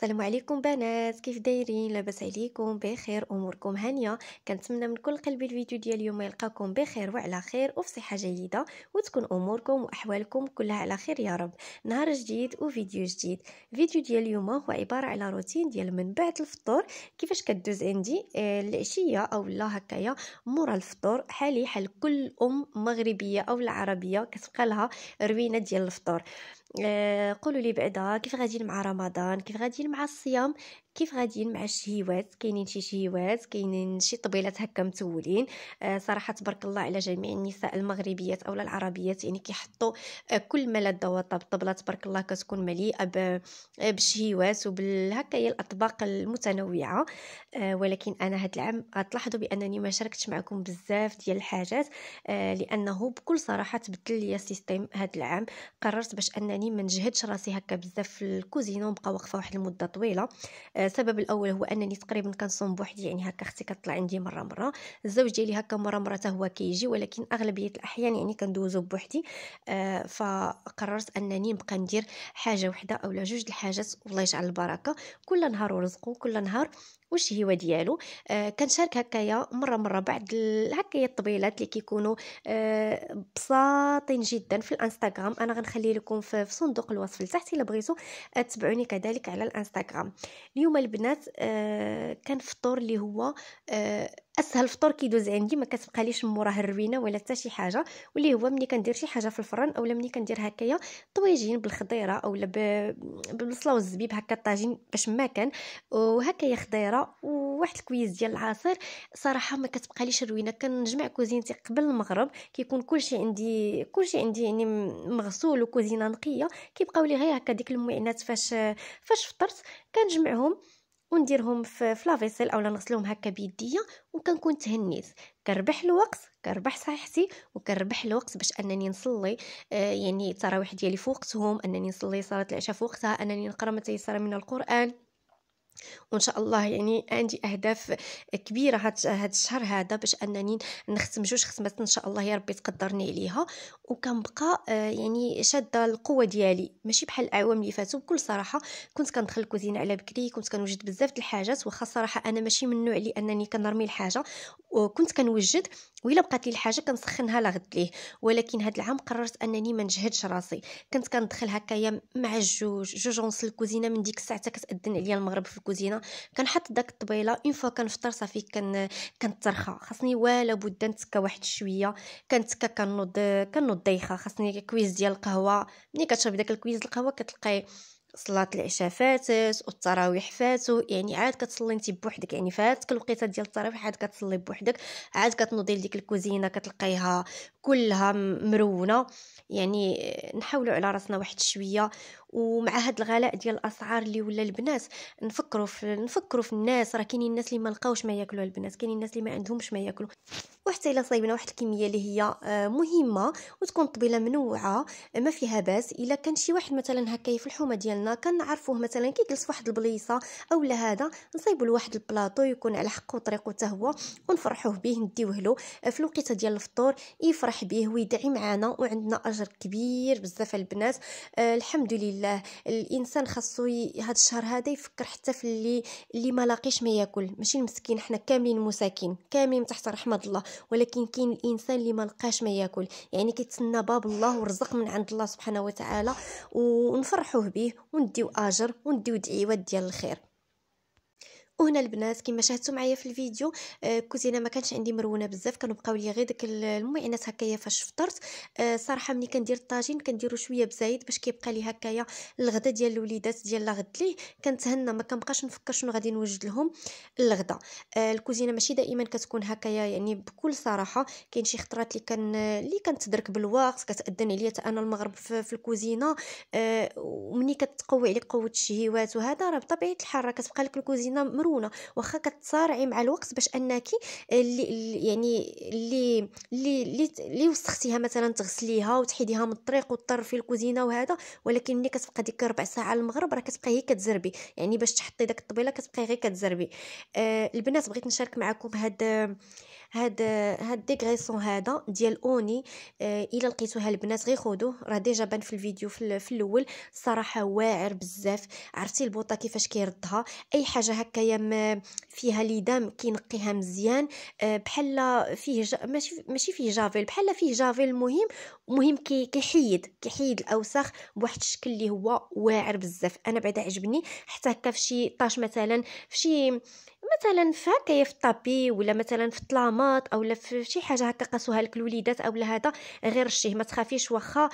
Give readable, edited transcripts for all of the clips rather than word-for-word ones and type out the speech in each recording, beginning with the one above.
السلام عليكم بنات، كيف دايرين؟ لاباس عليكم؟ بخير، اموركم هانيه. كنتمنى من كل قلبي الفيديو ديال اليوم يلقاكم بخير وعلى خير وفي صحه جيده، وتكون اموركم واحوالكم كلها على خير يا رب. نهار جديد وفيديو جديد. الفيديو ديال اليوم هو عباره على روتين ديال من بعد الفطور، كيفاش كدوز عندي العشيه او لا هكايا مورا الفطور. حالي حال كل مغربيه او العربيه كتبقى لها روينه ديال الفطور. قولوا لي بعدا كيف غاديين مع رمضان، كيف غاديين مع الصيام، كيف غاديين مع الشهيوات؟ كاينين شي شهيوات، كاينين شي طبيلات هكا متولين. صراحه تبارك الله على جميع النساء المغربيات او العربيات، يعني كيحطوا كل ما لذ وطاب. الطبله تبارك الله كتكون مليئه بالشهيوات وبالهكايا الاطباق المتنوعه. ولكن انا هاد العام غتلاحظوا بانني ما شاركتش معكم بزاف ديال الحاجات، لانه بكل صراحه تبدل لي السيستيم هاد العام. قررت باش انني ما نجهدش راسي هكا بزاف في الكوزينه ونبقى واقفه واحد المده طويله. السبب الاول هو انني تقريبا كنصوم بوحدي، يعني هكا اختي كطلع عندي مره. الزوج ديالي هكا مره حتى هو كيجي، ولكن اغلبيه الاحيان يعني كندوزو بوحدي. فقررت انني نبقى ندير حاجه وحده او جوج الحاجات، والله يجعل البركه. كل نهار ورزقه، كل نهار واش هو ديالو. كنشارك هكايا مره بعد هكايا الطبيلات اللي كيكونوا بساطين جدا في الانستغرام. انا غنخلي لكم في صندوق الوصف لتحت الا بغيتوا تتبعوني كذلك على الانستغرام. اليوم البنات كان فطور اللي هو اسهل فطور كيدوز عندي، ما كتبقاليش موراه الروينه ولا حتى شي حاجه، واللي هو ملي كندير شي حاجه في الفران اولا ملي كندير هكايا طويجين بالخضيره اولا بالبصله والزبيب، هكا طاجين باش ما كان، وهكايا خضيره وواحد الكويز ديال العصير. صراحه ما كتبقاليش الروينه. كنجمع كوزينتي قبل المغرب، كيكون كلشي عندي يعني مغسول وكوزينه نقيه، كيبقاو لي غير هكا ديك المعينات. فاش فطرت كنجمعهم ونديرهم في لافيسيل اولا نغسلهم هكا بيديا، وكنكون تهنيت. كربح الوقت، كربح صحتي، وكربح الوقت باش انني نصلي يعني التراويح ديالي في وقتهم، انني نصلي صلاه العشاء في وقتها، انني نقرا ما تيسر من القران. وان شاء الله يعني عندي اهداف كبيره هاد الشهر هذا باش انني نختم جوج ختمات ان شاء الله يا ربي تقدرني عليها. وكنبقى يعني شاده القوه ديالي، ماشي بحال الاعوام اللي فاتوا. بكل صراحه كنت كندخل الكوزينه على بكري، كنت كنوجد بزاف د الحاجات، واخا صراحه انا ماشي من النوع اللي انني كنرمي الحاجه، وكنت كنوجد وإلا بقات لي الحاجه كنسخنها لغد ليه. ولكن هاد العام قررت انني ما نجهدش راسي. كنت كندخل هكايا مع جوج ونص الكوزينه، من ديك الساعه حتى كتاذن عليا المغرب في الكوزينه. كنحط داك الطبيله اون فوا كنفطر صافي كنترخى، خاصني ولا بد نتكا واحد شويه. كنتكا كنوض دايخه، خاصني كويز ديال القهوه. ملي كتشرب داك الكويز القهوه كتلقاي صلاة العشاء فاتت والتراويح فاتوا، يعني عاد كتصلي انت بوحدك، يعني فاتك الوقيته ديال التراويح عاد كتصلي بوحدك، عاد كتنوضي لديك الكوزينه كتلقايها كلها مرونه. يعني نحاولوا على راسنا واحد شويه. ومع هاد الغلاء ديال الاسعار اللي ولا البنات، نفكروا في الناس. راه كاينين الناس اللي ما لقاوش ما ياكلوا البنات، كاينين الناس اللي ما عندهمش ما ياكلوا. وحتى الا صايبنا واحد الكميه اللي هي مهمه وتكون طبيله منوعه، ما فيها باس. الا كان شي واحد مثلا هكايا في الحومه ديالنا كنعرفوه مثلا كيجلس فواحد البليصه او لا هذا، نصايبوا له واحد البلاطو يكون على حقه وطريقه حتى هو، ونفرحوه به، نديوه له في الوقيته ديال الفطور يفرح به ويدعي معنا، وعندنا اجر كبير بزاف البنات. الحمد لله. الانسان خاصو هذا الشهر هذا يفكر حتى في اللي ما لاقيش ما ياكل. ماشي المسكين، حنا كاملين مساكين، كاملين تحت رحمه الله، ولكن كاين الانسان اللي ما لقاش ما ياكل، يعني كيتسنى باب الله ورزق من عند الله سبحانه وتعالى، ونفرحوه به ونديو اجر ونديو دعيوات ديال الخير. وهنا البنات كما شاهدتوا معايا في الفيديو، الكوزينه ما كانش عندي مرونه بزاف، كانوا بقاو لي غير داك المعينات هكايا فاش فطرت. صراحه ملي كندير الطاجين كنديرو شويه بزايد باش كيبقى لي هكايا الغدا ديال الوليدات ديال لا غد ليه. كنتهنى ما كنبقاش نفكر شنو غادي نوجد لهم الغدا. الكوزينه ماشي دائما كتكون هكايا، يعني بكل صراحه كاين شي خطرات اللي كنتدرك بالوقت، كتاذن عليا حتى انا المغرب في الكوزينه. ومني كتقوي عليك قوه الشهيوات وهذا، راه بطبيعه الحال راه كتبقى لك الكوزينه مرونه، واخا كتصارعي مع الوقت باش انك يعني اللي وسختيها مثلا تغسليها وتحيديها من الطريق وتطرفي الكوزينه وهذا. ولكن ملي كتبقى ديك ربع ساعه المغرب راه كتبقى هي كتزربي، يعني باش تحطي داك الطبيله كتبقاي غير كتزربي. البنات بغيت نشارك معكم هاد ديغريسون هذا ديال اوني، الا لقيتوها البنات غير خذوه، راه ديجا بان في الفيديو في الاول. الصراحه واعر بزاف. عرفتي البوطه كيفاش كيردها، اي حاجه هكايا فيها ليدام كينقيها مزيان. بحال فيه ماشي فيه جافيل، بحال فيه جافيل. المهم كيحيد الاوساخ بواحد الشكل اللي هو واعر بزاف. انا بعدا عجبني حتى هكا في شي طاش مثلا، في شي مثلا في هكايا في الطابي، ولا مثلا في الطلامات، اولا في شي حاجه هكا قاسوها لك الوليدات اولا هذا، غير رشيه ما تخافيش. واخا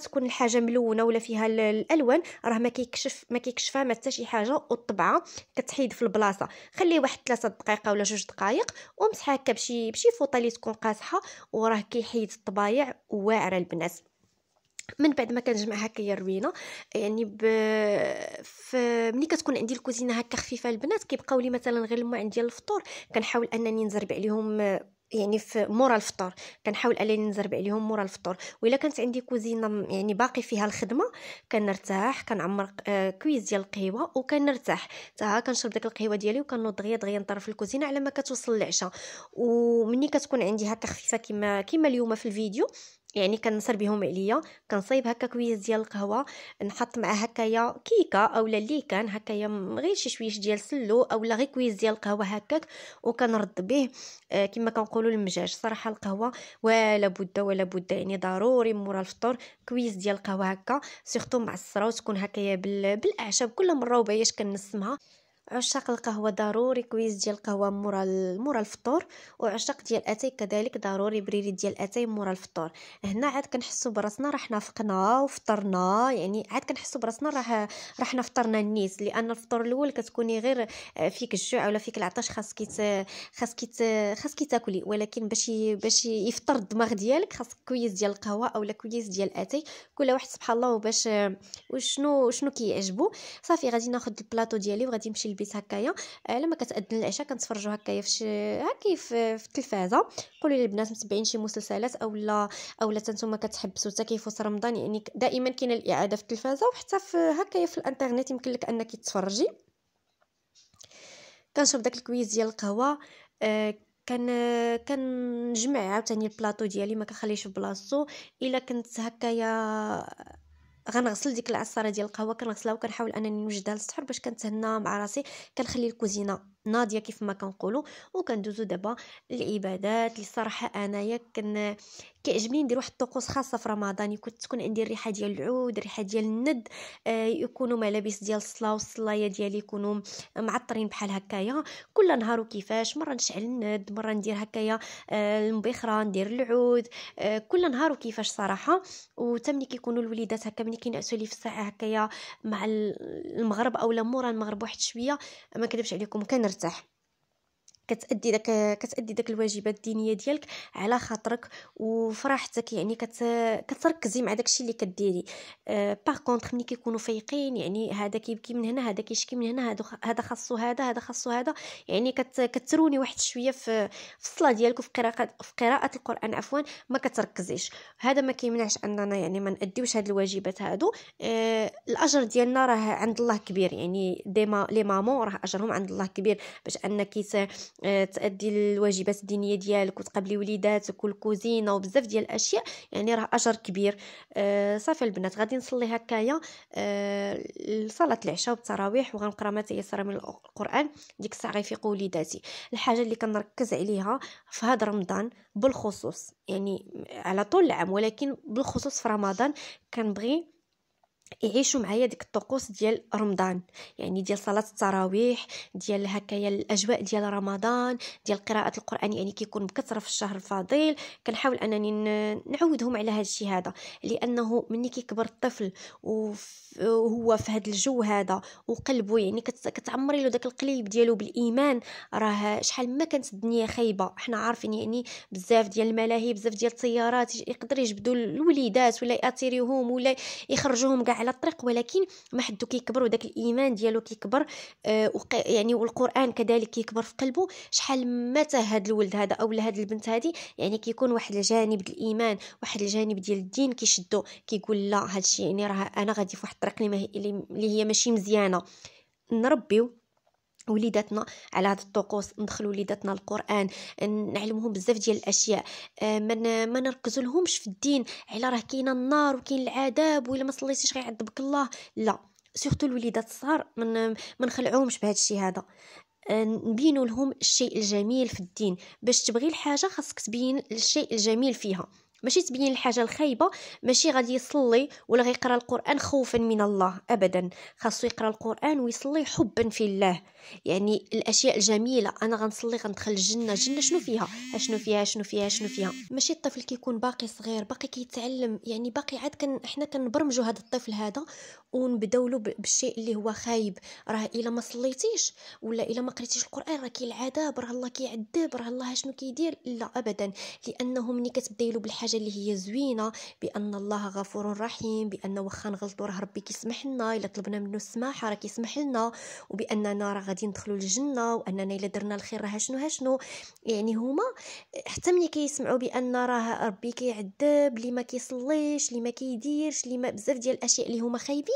تكون الحاجه ملونه ولا فيها الالوان، راه ما كيكشفها ما حتى شي حاجه، والطبعه كتحيد في البلاصه. خليه واحد 3 دقائق ولا 2 دقائق، ومسح هكا بشي فوطه اللي تكون قاصحه، وراه كيحيد الطبايع واعره البنات. من بعد ما كنجمع هكايا الروينه، يعني ملي كتكون عندي الكوزينه هكا خفيفه البنات، كيبقاو لي مثلا غير الماعن ديال الفطور، كنحاول انني نزرب عليهم يعني في مورا الفطور. كنحاول انني نزرب عليهم مورا الفطور. والا كانت عندي كوزينه يعني باقي فيها الخدمه، كنرتاح كنعمر كويس ديال القهوه وكنرتاح حتى كنشرب داك القهوه ديالي، وكنوض دغيا نطرف في الكوزينه على ما كتوصل العشاء. ومني كتكون عندي هكا خفيفه كيما اليوم في الفيديو، يعني كنصر بهم عليا، كنصايب هكا كويس ديال القهوه، نحط معاه هكايا كيكه اولا اللي كان هكايا غير شي شويش ديال سلو اولا غير كويس ديال القهوه هكاك، وكنرد به كما كنقولوا المجاج. صراحه القهوه ولا بد يعني ضروري مورا الفطور كويس ديال القهوه هكا، سورتو معصره وتكون هكايا بالاعشاب كل مره وباياش كنسمها. عشاق القهوه ضروري كويس ديال القهوه مورا الفطور، وعشاق ديال الاتاي كذلك ضروري بريري ديال الاتاي مورا الفطور. هنا عاد كنحسوا براسنا راه حنا فقنا وفطرنا، يعني عاد كنحسوا براسنا راه حنا فطرنا النيس. لان الفطور الاول كتكوني غير فيك الجوع ولا فيك العطش، خاصك تاكلي، ولكن باش يفطر الدماغ ديالك خاصك كويس ديال القهوه اولا كويس ديال الاتاي. كل واحد سبحان الله وباش وشنو كيعجبو. صافي غادي ناخذ البلاطو ديالي وغادي نمشي للبيت هكايا. لما كتأذن العشاء كنتفرجوا هكايا في التلفازه. قولوا لي البنات متبعين شي مسلسلات اولا نتوما كتحبسوا حتى كيفوت رمضان، يعني دائما كاينه الاعاده في التلفازه وحتى في هكايا في الانترنت، يمكن لك انك تتفرجي. كنشرب داك الكويس ديال القهوه. كان كنجمع عاوتاني البلاطو ديالي، ما كنخليش في بلاصتو. الا كنت هكايا غنغسل ديك العصاره ديال القهوه، كنغسلها وكنحاول انني نوجدها للسحر باش كنتهنى مع راسي. كنخلي الكوزينه ناضيه كيف ما كنقولوا، وكندوزو دابا العبادات. اللي الصراحه انايا كيعجبني ندير واحد الطقوس خاصه في رمضان، تكون عندي الريحه ديال العود، الريحه ديال الند، يكونوا ملابس ديال الصلاه والصلايه ديالي يكونوا معطرين بحال هكايا. كل نهار وكيفاش، مره نشعل الند، مره ندير هكايا المبخره، ندير العود، كل نهار وكيفاش صراحه. وتمني كيكونوا الوليدات هكا ملي كينعسوا لي في الساعه هكايا مع المغرب اولا مورا المغرب واحد شويه، ما كذبش عليكم كنرتاح. كتأدي داك الواجبات الدينيه ديالك على خاطرك وفرحتك، يعني كتركزي مع داكشي اللي كديري. باغ كونطخ ملي كيكونوا فايقين، يعني هذا كيبكي من هنا، هذا كيشكي من هنا، هذا خاصو هذا خاصو هذا، يعني كتروني واحد شويه في الصلاه ديالك وفي قراءه القران عفوا، ما كتركزيش. هذا ما كيمنعش اننا يعني ما ناديوش هاد الواجبات هادو. الاجر ديالنا راه عند الله كبير، يعني ديما لي مامون راه اجرهم عند الله كبير، باش انك تأدي الواجبات الدينيه ديالك وتقابلي وليداتك والكوزينه وبزاف ديال الاشياء، يعني راه اجر كبير. صافي البنات غادي نصلي هكايا صلاه العشاء والتراويح، وغنقرا ما تيسر من القران. ديك الساعه غيفيقوا وليداتي. الحاجه اللي كنركز عليها في هذا رمضان بالخصوص، يعني على طول العام ولكن بالخصوص في رمضان، كنبغي يعيشوا معايا ديك الطقوس ديال رمضان، يعني ديال صلاه التراويح، ديال هكايا الاجواء ديال رمضان، ديال قراءه القران، يعني كيكون بكثره في الشهر الفضيل. كنحاول انني نعودهم على هذا الشيء هذا، لانه ملي كيكبر الطفل وهو في هذا الجو هذا وقلبه يعني كتعمري له داك القليب ديالو بالايمان، راه شحال ما كانت الدنيا خايبه. حنا عارفين يعني بزاف ديال الملاهي، بزاف ديال التيارات يقدر يجبدوا الوليدات ولا ياثريهم ولا يخرجوهم كاع على الطريق، ولكن ما حدو كيكبر وداك الايمان ديالو كيكبر. يعني والقران كذلك كيكبر في قلبه. شحال ما هاد الولد هذا او هاد البنت هذه، يعني كيكون واحد الجانب ديال الايمان، واحد الجانب ديال الدين كيشدو، كيقول لا هادشي يعني راه انا غادي في واحد الطريق اللي هي ماشي مزيانه. نربيو وليداتنا على هذا الطقوس، ندخلوا وليداتنا القران، نعلموهم بزاف ديال الاشياء. ما نركزوا لهمش في الدين على راه كاين النار وكاين العذاب ولا ما صليتيش غيعذبك الله، لا. سورتو الوليدات الصغار ما نخلعوهمش بهذا الشيء هذا. نبينوا لهم الشيء الجميل في الدين. باش تبغي الحاجه خاصك تبين الشيء الجميل فيها، ماشي تبين الحاجه الخايبه. ماشي غادي يصلي ولا غيقرا القران خوفا من الله، ابدا. خاصو يقرا القران ويصلي حبا في الله. يعني الاشياء الجميله، انا غنصلي غندخل الجنه. الجنه شنو فيها؟ شنو فيها. ماشي الطفل كيكون باقي صغير باقي كيتعلم، يعني باقي عاد حنا كنبرمجوا هذا الطفل هذا ونبداو له بالشيء اللي هو خايب. راه الا ما صليتيش ولا الا ما قريتيش القران راه كاين العذاب، راه الله كيعذب، راه الله شنو كيدير. لا ابدا. لانه ملي كتبداي له بالحاجه اللي هي زوينه، بان الله غفور رحيم، بان واخا نغلطوا راه ربي كيسمح لنا، الا طلبنا منه السماحه راه كيسمح لنا، وباننا راه غادي ندخلوا للجنه، واننا الا درنا الخير راه شنو. يعني هما حتى ملي كيسمعوا بان راه ربي كيعذب اللي ما كيصليش، اللي ما كيديرش، اللي ما بزاف ديال الاشياء اللي هما خايبين،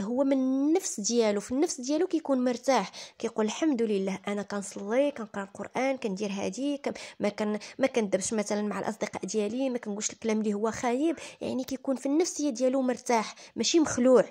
هو من النفس ديالو في النفس ديالو كيكون مرتاح، كيقول الحمد لله انا كنصلي كنقرا القران كندير هادي، ما كندبش مثلا مع الاصدقاء ديالي، ما كنقولش الكلام اللي هو خايب. يعني كيكون في النفسيه ديالو مرتاح، ماشي مخلوع.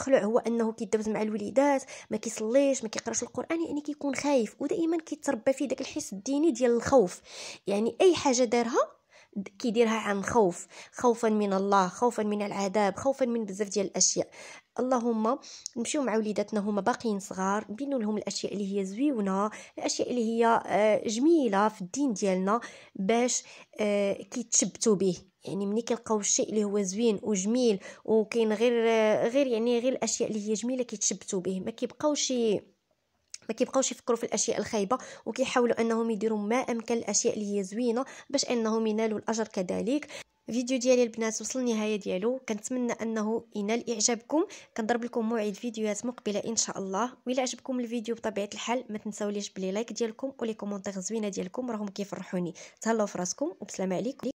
هو انه كيدبز مع الوليدات، ما كيصليش، ما كيقراش القران، يعني كيكون خايف. ودائما كيتربى فيه داك الحس الديني ديال الخوف. يعني اي حاجه دارها كيديرها عن خوف، خوفا من الله، خوفا من العذاب، خوفا من بزاف ديال الاشياء. اللهم نمشيو مع وليداتنا هما باقيين صغار، نبينوا لهم الاشياء اللي هي زويونه، الاشياء اللي هي جميله في الدين ديالنا، باش كيتشبتوا به. يعني ملي كيلقاو الشيء اللي هو زوين وجميل وكاين غير الاشياء اللي هي جميله كيتشبتوا به، ما كيبقاوش يفكروا في الاشياء الخايبه، وكيحاولوا انهم يديروا ما امكن الاشياء اللي هي زوينه باش انهم ينالوا الاجر كذلك. الفيديو ديالي البنات وصل النهايه ديالو، كنتمنى انه ينال اعجابكم. كنضرب لكم موعد فيديوهات مقبله ان شاء الله. وإلا عجبكم الفيديو بطبيعه الحال ما تنساوليش بلي لايك ديالكم ولي كومونتير زوينه ديالكم، راهم كيفرحوني. تهلاو في راسكم وبسلامه عليكم.